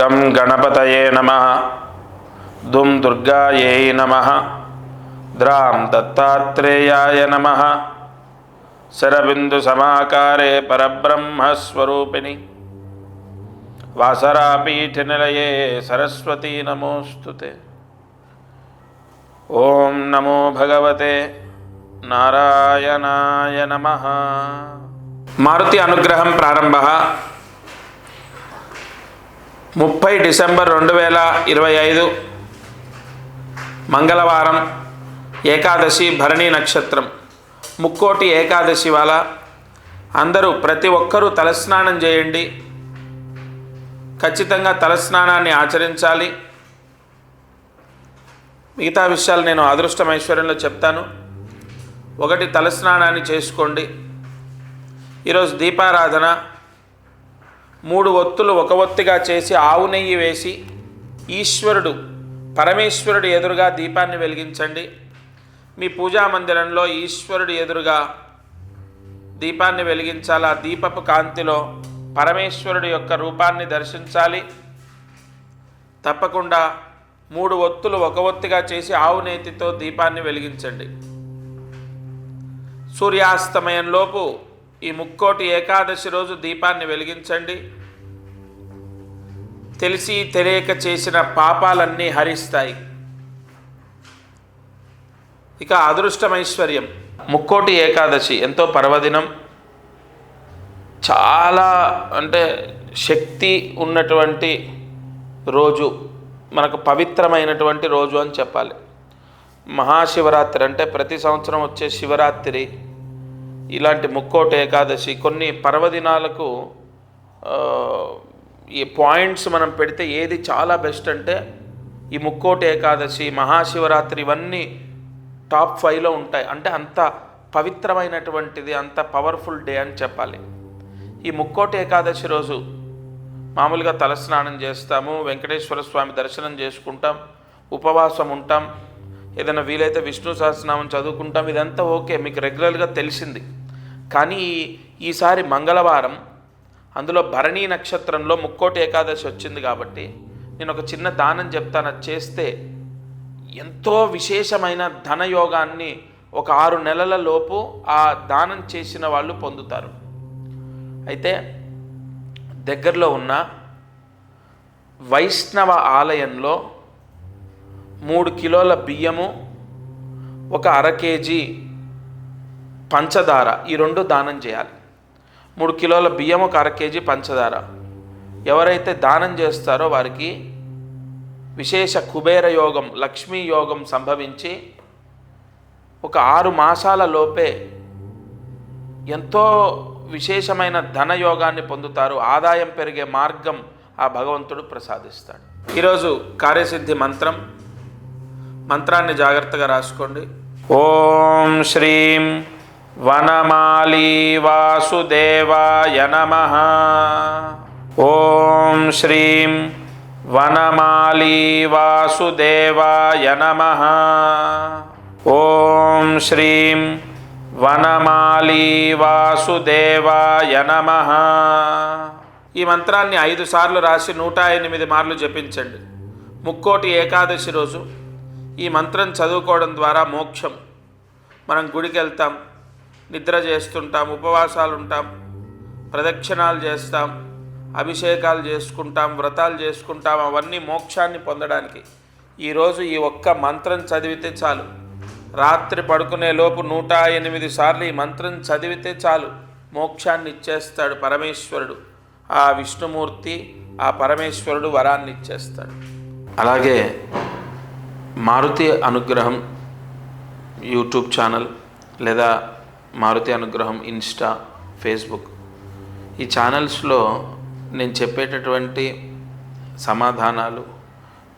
గం గణపతయే నమః. దుం దుర్గాయై నమః. ద్రాం దత్తాత్రేయాయ నమః. శరబిందు సమాకారే పరబ్రహ్మస్వరూపిణి వాసరాపీఠనిలయే సరస్వతీ నమోస్తుతే. ఓం నమో భగవతే నారాయణాయ నమః. మారుతి అనుగ్రహం ప్రారంభ 30 డిసెంబర్ 2025 మంగళవారం, ఏకాదశి, భరణి నక్షత్రం, ముక్కోటి ఏకాదశి వాళ్ళ అందరూ ప్రతి ఒక్కరూ తలస్నానం చేయండి. ఖచ్చితంగా తలస్నానాన్ని ఆచరించాలి. మిగతా విషయాలు నేను అదృష్టం ఐశ్వర్యంలో చెప్తాను. 1 తలస్నానాన్ని చేసుకోండి. ఈరోజు దీపారాధన 3 ఒత్తులు 1 ఒత్తిగా చేసి ఆవు నెయ్యి వేసి ఈశ్వరుడు పరమేశ్వరుడు ఎదురుగా దీపాన్ని వెలిగించండి. మీ పూజా మందిరంలో ఈశ్వరుడు ఎదురుగా దీపాన్ని వెలిగించాలి. ఆ దీపపు కాంతిలో పరమేశ్వరుడు యొక్క రూపాన్ని దర్శించాలి. తప్పకుండా 3 ఒత్తులు 1 ఒత్తిగా చేసి ఆవు నేతితో దీపాన్ని వెలిగించండి. సూర్యాస్తమయంలోపు ఈ ముక్కోటి ఏకాదశి రోజు దీపాన్ని వెలిగించండి. తెలిసి తెలియక చేసిన పాపాలన్నీ హరిస్తాయి. ఇక అదృష్టమైశ్వర్యం, ముక్కోటి ఏకాదశి ఎంతో పర్వదినం, చాలా అంటే శక్తి ఉన్నటువంటి రోజు, మనకు పవిత్రమైనటువంటి రోజు అని చెప్పాలి. మహాశివరాత్రి అంటే ప్రతి సంవత్సరం వచ్చే శివరాత్రి, ఇలాంటి ముక్కోటి ఏకాదశి, కొన్ని పర్వదినాలకు ఈ పాయింట్స్ మనం పెడితే ఏది చాలా బెస్ట్ అంటే ఈ ముక్కోటి ఏకాదశి, మహాశివరాత్రి ఇవన్నీ టాప్ 5లో ఉంటాయి. అంటే అంత పవిత్రమైనటువంటిది, అంత పవర్ఫుల్ డే అని చెప్పాలి. ఈ ముక్కోటి ఏకాదశి రోజు మామూలుగా తలస్నానం చేస్తాము, వెంకటేశ్వర స్వామి దర్శనం చేసుకుంటాం, ఉపవాసం ఉంటాం, ఏదైనా వీలైతే విష్ణు సహస్రనామం చదువుకుంటాం. ఇదంతా ఓకే, మీకు రెగ్యులర్గా తెలిసింది. కానీ ఈసారి మంగళవారం, అందులో భరణీ నక్షత్రంలో ముక్కోటి ఏకాదశి వచ్చింది కాబట్టి నేను ఒక చిన్న దానం చెప్తాను. అది చేస్తే ఎంతో విశేషమైన ధనయోగాన్ని ఒక 6 నెలల లోపు ఆ దానం చేసిన వాళ్ళు పొందుతారు. అయితే దగ్గరలో ఉన్న వైష్ణవ ఆలయంలో 3 కిలోల బియ్యము, 1 అర కేజీ పంచదార, ఈ 2 దానం చేయాలి. 3 కిలోల బియ్యం, 1 అర కేజీ పంచదార. ఎవరైతే దానం చేస్తారో వారికి విశేష కుబేర యోగం, లక్ష్మీ యోగం సంభవించి ఒక 6 మాసాల లోపే ఎంతో విశేషమైన ధనయోగాన్ని పొందుతారు. ఆదాయం పెరిగే మార్గం ఆ భగవంతుడు ప్రసాదిస్తాడు. ఈరోజు కార్యసిద్ధి మంత్రాన్ని జాగ్రత్తగా రాసుకోండి. ఓం శ్రీం వనమాలి వాసుదేవాయ నమః. ఓం శ్రీం వనమాలి వాసుదేవాయ నమః. ఓం శ్రీం వనమాలి వాసుదేవాయ నమః. ఈ మంత్రాన్ని 5 సార్లు రాసి 108 మార్లు జపించండి. ముక్కోటి ఏకాదశి రోజు ఈ మంత్రం చదువుకోవడం ద్వారా మోక్షం. మనం గుడికి వెళ్తాం, నిద్ర చేస్తుంటాం, ఉపవాసాలు ఉంటాం, ప్రదక్షిణాలు చేస్తాం, అభిషేకాలు చేసుకుంటాం, వ్రతాలు చేసుకుంటాం. అవన్నీ మోక్షాన్ని పొందడానికి ఈరోజు ఈ ఒక్క మంత్రం చదివితే చాలు. రాత్రి పడుకునే లోపు 108 సార్లు ఈ మంత్రం చదివితే చాలు, మోక్షాన్ని ఇచ్చేస్తాడు పరమేశ్వరుడు. ఆ విష్ణుమూర్తి, ఆ పరమేశ్వరుడు వరాన్ని ఇచ్చేస్తాడు. అలాగే మారుతి అనుగ్రహం యూట్యూబ్ ఛానల్ లేదా మారుతి అనుగ్రహం ఇన్స్టా, ఫేస్బుక్, ఈ ఛానల్స్లో నేను చెప్పేటటువంటి సమాధానాలు,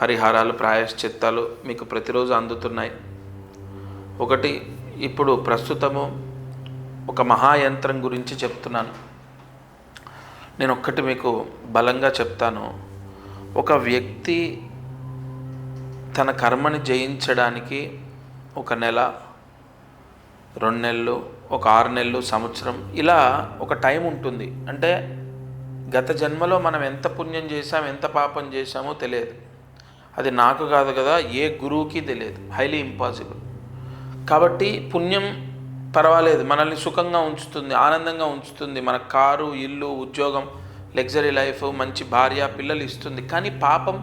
పరిహారాలు, ప్రాయశ్చిత్తాలు మీకు ప్రతిరోజు అందుతున్నాయి. ఒకటి, ఇప్పుడు ప్రస్తుతము ఒక మహాయంత్రం గురించి చెప్తున్నాను. నేను ఒక్కటి మీకు బలంగా చెప్తాను. ఒక వ్యక్తి తన కర్మని జయించడానికి 1 నెల, 2 నెలలు, 6 నెలలు, సంవత్సరం ఇలా ఒక టైం ఉంటుంది. అంటే గత జన్మలో మనం ఎంత పుణ్యం చేసాం, ఎంత పాపం చేశామో తెలియదు. అది నాకు కాదు కదా, ఏ గురువుకి తెలియదు, హైలీ ఇంపాసిబుల్. కాబట్టి పుణ్యం పర్వాలేదు, మనల్ని సుఖంగా ఉంచుతుంది, ఆనందంగా ఉంచుతుంది, మన కారు, ఇల్లు, ఉద్యోగం, లగ్జరీ లైఫ్, మంచి భార్య, పిల్లలు ఇస్తుంది. కానీ పాపం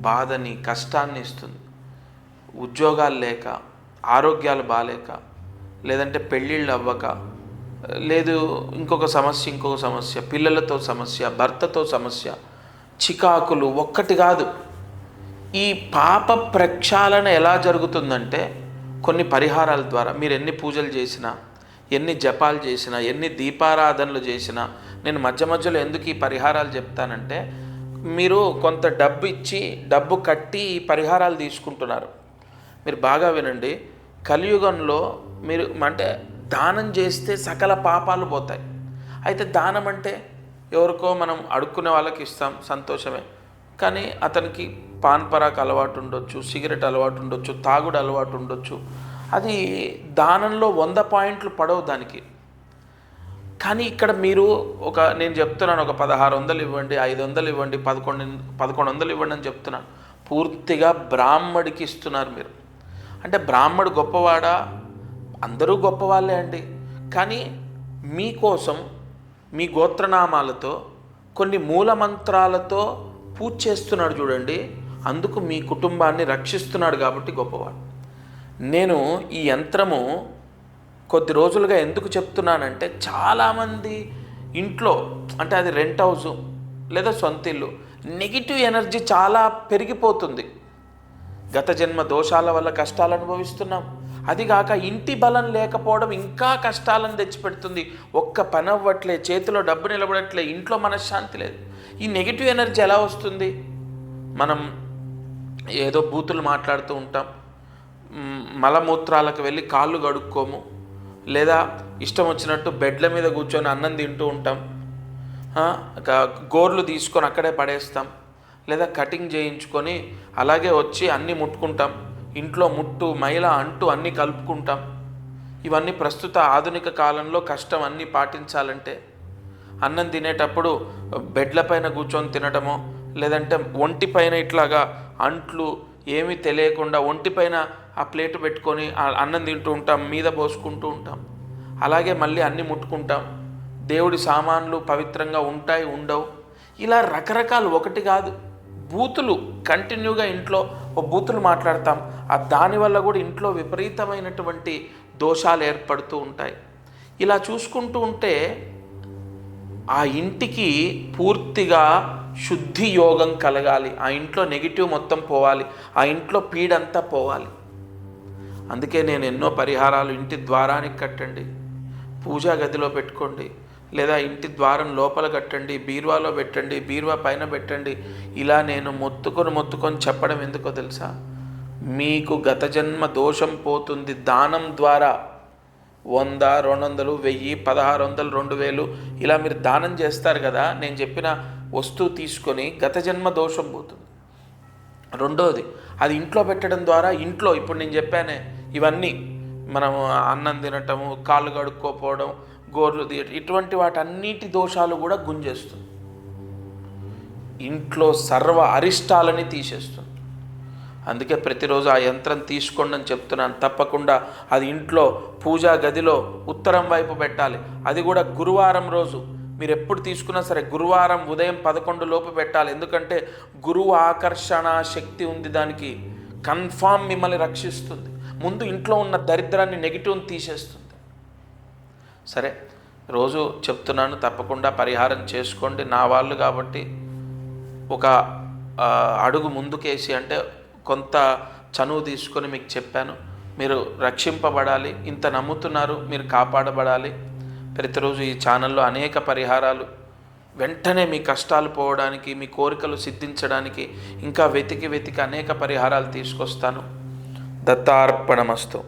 బాధని, కష్టాన్ని ఇస్తుంది. ఉద్యోగాలు లేక, ఆరోగ్యాలు బాలేక, లేదంటే పెళ్ళిళ్ళు అవ్వక, లేదు ఇంకొక సమస్య, పిల్లలతో సమస్య, భర్తతో సమస్య, చికాకులు, ఒక్కటి కాదు. ఈ పాప ప్రక్షాళన ఎలా జరుగుతుందంటే కొన్ని పరిహారాల ద్వారా. మీరు ఎన్ని పూజలు చేసినా, ఎన్ని జపాలు చేసినా, ఎన్ని దీపారాధనలు చేసినా, నేను మధ్య మధ్యలో ఎందుకు ఈ పరిహారాలు చెప్తానంటే, మీరు కొంత డబ్బు ఇచ్చి, డబ్బు కట్టి ఈ పరిహారాలు తీసుకుంటున్నారు. మీరు బాగా వినండి. కలియుగంలో మీరు అంటే దానం చేస్తే సకల పాపాలు పోతాయి. అయితే దానం అంటే ఎవరికో మనం అడుక్కునే వాళ్ళకి ఇస్తాం, సంతోషమే. కానీ అతనికి పాన్ పరాకు అలవాటు ఉండొచ్చు, సిగరెట్ అలవాటు ఉండొచ్చు, తాగుడు అలవాటు ఉండొచ్చు. అది దానంలో 100 పాయింట్లు పడవు దానికి. కానీ ఇక్కడ మీరు నేను చెప్తున్నాను, ఒక 1600 ఇవ్వండి, 500 ఇవ్వండి, 1100 ఇవ్వండి అని చెప్తున్నాను. పూర్తిగా బ్రాహ్మడికి ఇస్తున్నారు మీరు. అంటే బ్రాహ్మడు గొప్పవాడా? అందరూ గొప్పవాళ్ళే అండి. కానీ మీకోసం మీ గోత్రనామాలతో, కొన్ని మూలమంత్రాలతో పూజ చేస్తున్నాడు చూడండి. అందుకు మీ కుటుంబాన్ని రక్షిస్తున్నాడు కాబట్టి గొప్పవాడు. నేను ఈ యంత్రము కొద్ది రోజులుగా ఎందుకు చెప్తున్నానంటే, చాలామంది ఇంట్లో, అంటే అది రెంట్ హౌసు లేదా సొంత ఇల్లు, నెగిటివ్ ఎనర్జీ చాలా పెరిగిపోతుంది. గత జన్మ దోషాల వల్ల కష్టాలు అనుభవిస్తున్నాం. అదిగాక ఇంటి బలం లేకపోవడం ఇంకా కష్టాలను తెచ్చిపెడుతుంది. ఒక్క పని అవ్వట్లే, చేతిలో డబ్బు నిలబడట్లే, ఇంట్లో మనశ్శాంతి లేదు. ఈ నెగిటివ్ ఎనర్జీ ఎలా వస్తుంది? మనం ఏదో బూతులు మాట్లాడుతూ ఉంటాం, మలమూత్రాలకు వెళ్ళి కాళ్ళు కడుక్కోము, లేదా ఇష్టం వచ్చినట్టు బెడ్ల మీద కూర్చొని అన్నం తింటూ ఉంటాం, గోర్లు తీసుకొని అక్కడే పడేస్తాం, లేదా కటింగ్ చేయించుకొని అలాగే వచ్చి అన్నీ ముట్టుకుంటాం, ఇంట్లో ముట్టు మైల అంటూ అన్నీ కలుపుకుంటాం. ఇవన్నీ ప్రస్తుత ఆధునిక కాలంలో కష్టం. అన్నీ పాటించాలంటే అన్నం తినేటప్పుడు బెడ్లపైన కూర్చొని తినడమో, లేదంటే ఒంటిపైన ఇట్లాగా అంట్లు ఏమీ తెలియకుండా ఒంటిపైన ఆ ప్లేటు పెట్టుకొని అన్నం తింటూ ఉంటాం, మీద పోసుకుంటూ ఉంటాం. అలాగే మళ్ళీ అన్నీ ముట్టుకుంటాం. దేవుడి సామాన్లు పవిత్రంగా ఉంటాయి, ఉండవు. ఇలా రకరకాలు, ఒకటి కాదు, బూతులు కంటిన్యూగా ఇంట్లో బూతులు మాట్లాడతాం. దానివల్ల కూడా ఇంట్లో విపరీతమైనటువంటి దోషాలు ఏర్పడుతూ ఉంటాయి. ఇలా చూసుకుంటూ ఉంటే ఆ ఇంటికి పూర్తిగా శుద్ధి యోగం కలగాలి. ఆ ఇంట్లో నెగిటివ్ మొత్తం పోవాలి, ఆ ఇంట్లో పీడంతా పోవాలి. అందుకే నేను ఎన్నో పరిహారాలు, ఇంటి ద్వారానికి కట్టండి, పూజా గదిలో పెట్టుకోండి, లేదా ఇంటి ద్వారం లోపల కట్టండి, బీరువాలో పెట్టండి, బీరువా పైన పెట్టండి. ఇలా నేను మొత్తుకొని చెప్పడం ఎందుకో తెలుసా? మీకు గత జన్మ దోషం పోతుంది. దానం ద్వారా 100, 200, 1000, 1600, 2000 ఇలా మీరు దానం చేస్తారు కదా, నేను చెప్పిన వస్తువు తీసుకొని గత జన్మ దోషం పోతుంది. రెండోది, అది ఇంట్లో పెట్టడం ద్వారా, ఇంట్లో ఇప్పుడు నేను చెప్పానే ఇవన్నీ, మనం అన్నం తినటము, కాళ్ళు కడుక్కోపోవడం, గోర్లు తీయటం, ఇటువంటి వాటన్నిటి దోషాలు కూడా గుంజేస్తుంది. ఇంట్లో సర్వ అరిష్టాలని తీసేస్తుంది. అందుకే ప్రతిరోజు ఆ యంత్రం తీసుకోండి అని చెప్తున్నాను. తప్పకుండా అది ఇంట్లో పూజా గదిలో ఉత్తరం వైపు పెట్టాలి. అది కూడా గురువారం రోజు. మీరు ఎప్పుడు తీసుకున్నా సరే గురువారం ఉదయం 11 లోపు పెట్టాలి. ఎందుకంటే గురువు ఆకర్షణ శక్తి ఉంది దానికి. కన్ఫామ్ మిమ్మల్ని రక్షిస్తుంది. ముందు ఇంట్లో ఉన్న దరిద్రాన్ని, నెగిటివ్ని తీసేస్తుంది. సరే, రోజు చెప్తున్నాను, తప్పకుండా పరిహారం చేసుకోండి. నా వాళ్ళు కాబట్టి ఒక అడుగు ముందుకేసి, అంటే కొంత చనువు తీసుకొని మీకు చెప్పాను. మీరు రక్షింపబడాలి, ఇంత నమ్ముతున్నారు, మీరు కాపాడబడాలి. ప్రతిరోజు ఈ ఛానల్లో అనేక పరిహారాలు, వెంటనే మీ కష్టాలు పోవడానికి, మీ కోరికలు సిద్ధించడానికి ఇంకా వెతికి అనేక పరిహారాలు తీసుకొస్తాను. దత్తార్పణమస్తు.